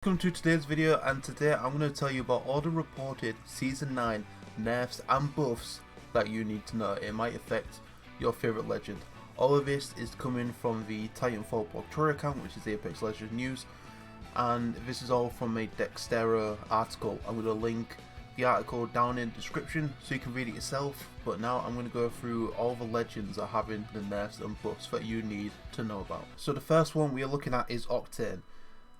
Welcome to today's video, and today I'm going to tell you about all the reported Season 9 nerfs and buffs that you need to know. It might affect your favourite legend. All of this is coming from the Titanfall blog Twitter account, which is the Apex Legends News, and this is all from a Dexterra article. I'm going to link the article down in the description so you can read it yourself, but now I'm going to go through all the legends that are having the nerfs and buffs that you need to know about. So the first one we are looking at is Octane.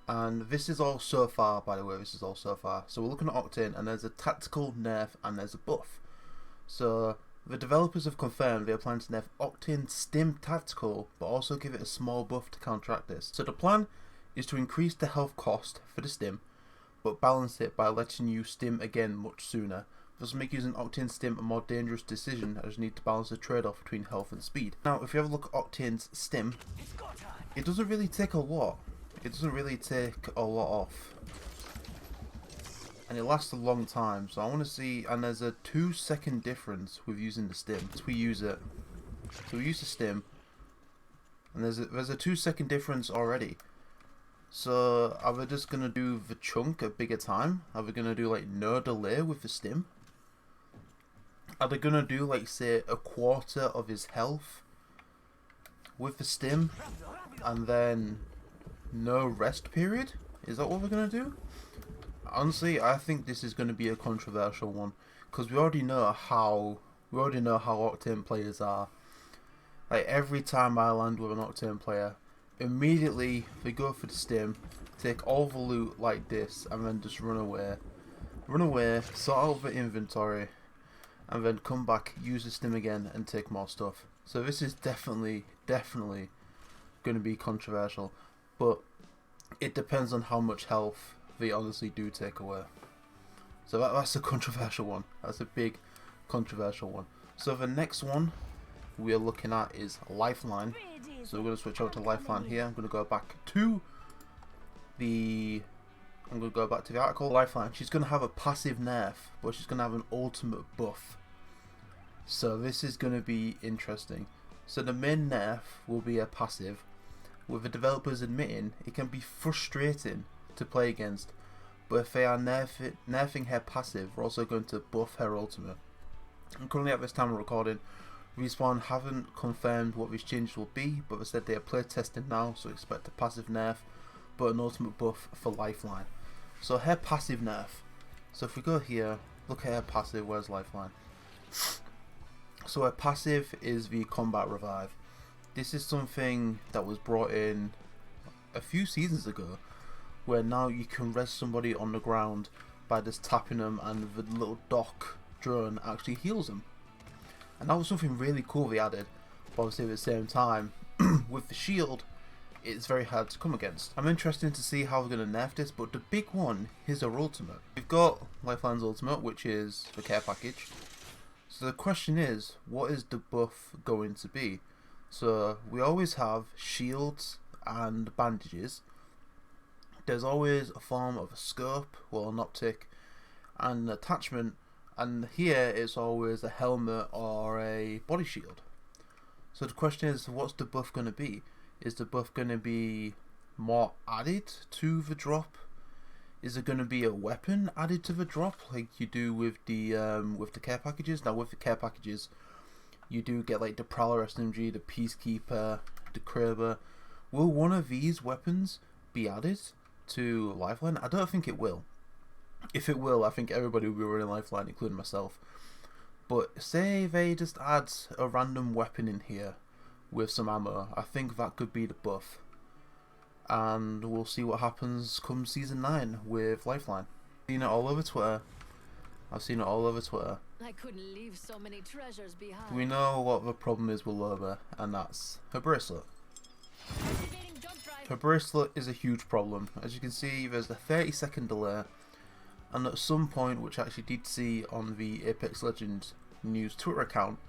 And this is all so far, by the way, this is all so far. So we're looking at Octane, and there's a tactical nerf and there's a buff. So the developers have confirmed they are planning to nerf Octane Stim Tactical, but also give it a small buff to counteract this. So the plan is to increase the health cost for the Stim, but balance it by letting you Stim again much sooner. This will make using Octane Stim a more dangerous decision, as you need to balance the trade-off between health and speed. Now, if you have a look at Octane's Stim, it doesn't really take a lot. It doesn't really take a lot off, and it lasts a long time. So I want to see, and there's a 2-second difference with using the Stim. So we use it. So we use the Stim, and there's a 2-second difference already. So are we just gonna do the chunk a bigger time? Are we gonna do like no delay with the Stim? Are they gonna do like say a quarter of his health with the Stim, and then no rest period? Is that what we're gonna do? Honestly, I think this is gonna be a controversial one, because we already know how Octane players are. Like every time I land with an Octane player, immediately they go for the Stim, take all the loot like this, and then just run away, sort out the inventory, and then come back, use the Stim again, and take more stuff. So this is definitely gonna be controversial. But it depends on how much health they honestly do take away. So that's a controversial one. That's a big controversial one. So the next one we are looking at is Lifeline. So we're going to switch over to Lifeline here. I'm going to go back to the article. Lifeline, she's going to have a passive nerf, but she's going to have an ultimate buff. So this is going to be interesting. So the main nerf will be a passive, with the developers admitting it can be frustrating to play against, but if they are nerfing her passive, we're also going to buff her ultimate. And currently at this time of recording, Respawn haven't confirmed what these changes will be, but they said they are play testing now, so expect a passive nerf, but an ultimate buff for Lifeline. So her passive nerf. So if we go here, look at her passive, where's Lifeline? So her passive is the combat revive. This is something that was brought in a few seasons ago, where now you can res somebody on the ground by just tapping them, and the little dock drone actually heals them. And that was something really cool they added, but obviously at the same time, with the shield, it's very hard to come against. I'm interested to see how we're going to nerf this, but the big one is her ultimate. We've got Lifeline's ultimate, which is the care package. So the question is, what is the buff going to be? So we always have shields and bandages. There's always a form of a scope, well an optic, and an attachment, and here it's always a helmet or a body shield. So the question is, what's the buff going to be? Is the buff going to be more added to the drop? Is it going to be a weapon added to the drop like you do with the care packages? Now with the care packages, you do get like the Prowler SMG, the Peacekeeper, the Kraber. Will one of these weapons be added to Lifeline? I don't think it will. If it will, I think everybody will be running Lifeline, including myself. But say they just add a random weapon in here with some ammo, I think that could be the buff. And we'll see what happens come Season 9 with Lifeline. I've seen it all over Twitter. I couldn't leave so many treasures behind. We know what the problem is with Loba, and that's her bracelet. Her bracelet is a huge problem. As you can see, there's a 30-second delay, and at some point, which I actually did see on the Apex Legends News Twitter account,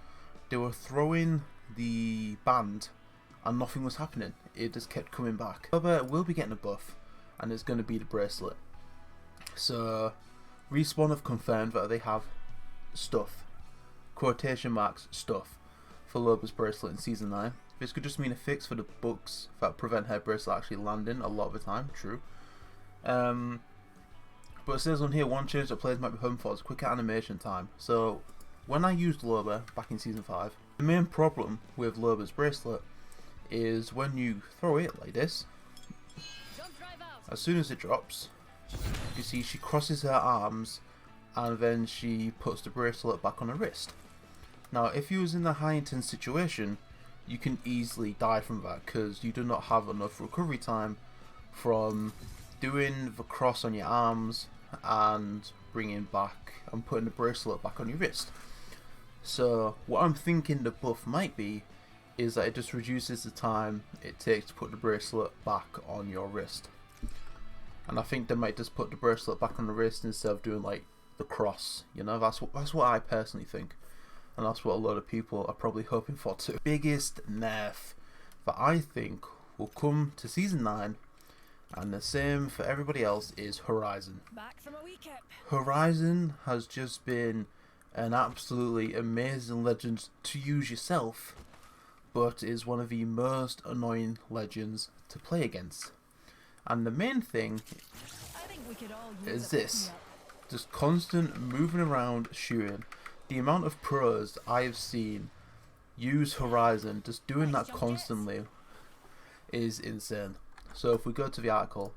they were throwing the band and nothing was happening. It just kept coming back. Loba will be getting a buff, and it's going to be the bracelet. So Respawn have confirmed that they have stuff, quotation marks, stuff, for Loba's bracelet in Season 9. This could just mean a fix for the bugs that prevent her bracelet actually landing a lot of the time, true. But it says on here, one change that players might be hoping for is quicker animation time. So when I used Loba back in Season 5, the main problem with Loba's bracelet is when you throw it like this, as soon as it drops, you see she crosses her arms and then she puts the bracelet back on her wrist. Now if you was in a high intense situation, you can easily die from that because you do not have enough recovery time from doing the cross on your arms and bringing back and putting the bracelet back on your wrist. So what I'm thinking the buff might be is that it just reduces the time it takes to put the bracelet back on your wrist. And I think they might just put the bracelet back on the wrist instead of doing like the cross. You know, that's what I personally think, and that's what a lot of people are probably hoping for too. Biggest nerf that I think will come to Season 9, and the same for everybody else, is Horizon. Back from a week up. Horizon has just been an absolutely amazing legend to use yourself, but is one of the most annoying legends to play against. And the main thing is this, just constant moving around shooting. The amount of pros I have seen use Horizon just doing that constantly is insane. So if we go to the article,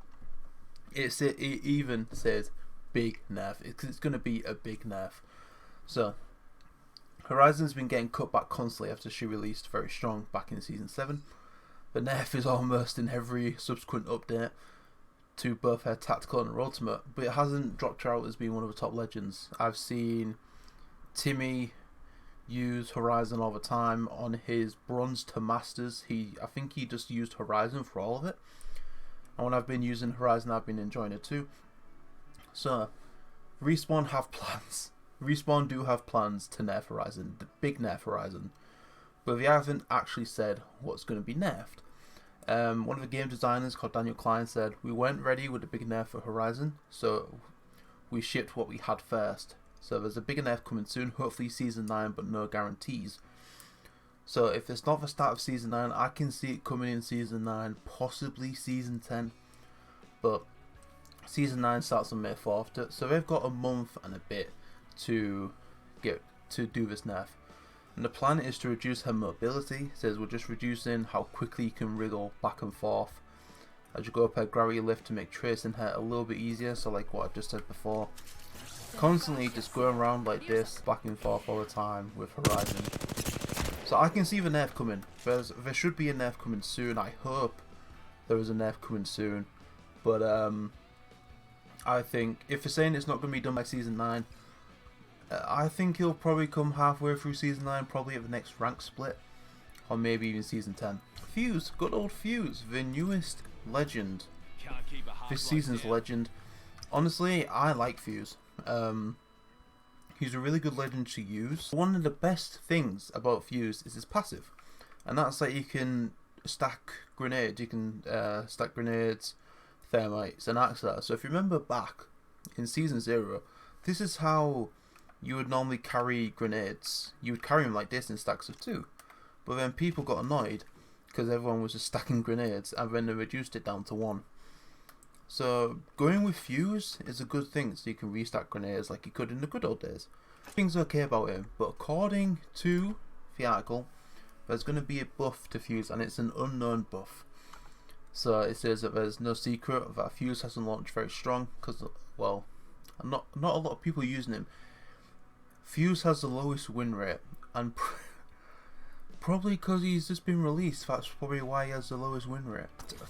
it even says big nerf, because it's going to be a big nerf. So Horizon's been getting cut back constantly after she released very strong back in Season 7. The nerf is almost in every subsequent update to both her tactical and her ultimate, but it hasn't dropped her out as being one of the top legends. I've seen Timmy use Horizon all the time on his bronze to masters. I think he just used Horizon for all of it, and when I've been using Horizon, I've been enjoying it too. So Respawn have plans. Respawn do have plans to nerf Horizon, the big nerf Horizon, but they haven't actually said what's going to be nerfed. One of the game designers called Daniel Klein said, "We weren't ready with the big nerf for Horizon, so we shipped what we had first. So there's a bigger nerf coming soon, hopefully Season 9, but no guarantees." So if it's not the start of Season 9, I can see it coming in Season 9, possibly Season 10. But Season 9 starts on May 4th, so they've got a month and a bit to do this nerf. And the plan is to reduce her mobility. It says we're just reducing how quickly you can wriggle back and forth as you go up her gravity lift to make tracing her a little bit easier. So like what I just said before, constantly just going around like this, back and forth all the time with Horizon. So I can see the nerf coming. There should be a nerf coming soon. I hope there is a nerf coming soon. But I think if they're saying it's not going to be done by Season 9, I think he'll probably come halfway through Season 9, probably at the next rank split, or maybe even Season 10. Fuse, good old Fuse, the newest legend, this season's legend. Honestly, I like Fuse. He's a really good legend to use. One of the best things about Fuse is his passive, and that's that you can stack grenades. You can stack grenades, thermites, and axes. So if you remember back in Season 0, this is how you would normally carry grenades. You would carry them like this in stacks of 2. But then people got annoyed because everyone was just stacking grenades, and then they reduced it down to 1. So going with Fuse is a good thing, so you can restack grenades like you could in the good old days. Things okay about him, but according to the article, there's going to be a buff to Fuse, and it's an unknown buff. So it says that there's no secret that Fuse hasn't launched very strong because, well, not a lot of people using him. Fuse has the lowest win rate, and probably because he's just been released, that's probably why he has the lowest win rate.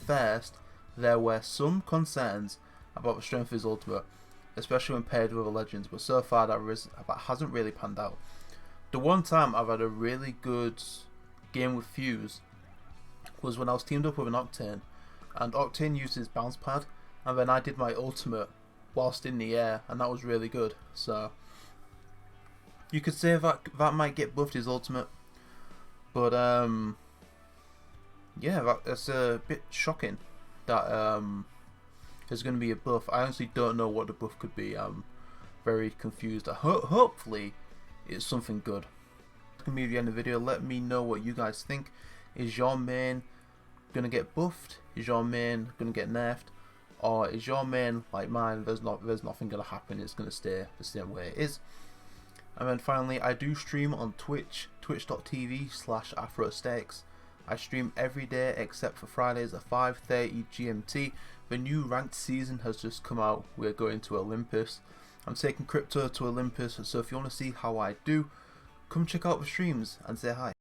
First, there were some concerns about the strength of his ultimate, especially when paired with other legends, but so far that hasn't really panned out. The one time I've had a really good game with Fuse was when I was teamed up with an Octane, and Octane used his bounce pad, and then I did my ultimate whilst in the air, and that was really good. So you could say that might get buffed his ultimate, but yeah, that's a bit shocking that there's going to be a buff. I honestly don't know what the buff could be. I'm very confused. Hopefully it's something good. It's going to be the end of the video. Let me know what you guys think. Is your main going to get buffed? Is your main going to get nerfed? Or is your main like mine? There's nothing gonna happen. It's gonna stay the same way it is. And then finally, I do stream on Twitch, twitch.tv/AfroStakes. I stream every day except for Fridays at 5:30 GMT. The new ranked season has just come out. We're going to Olympus. I'm taking crypto to Olympus, so if you want to see how I do, come check out the streams and say hi.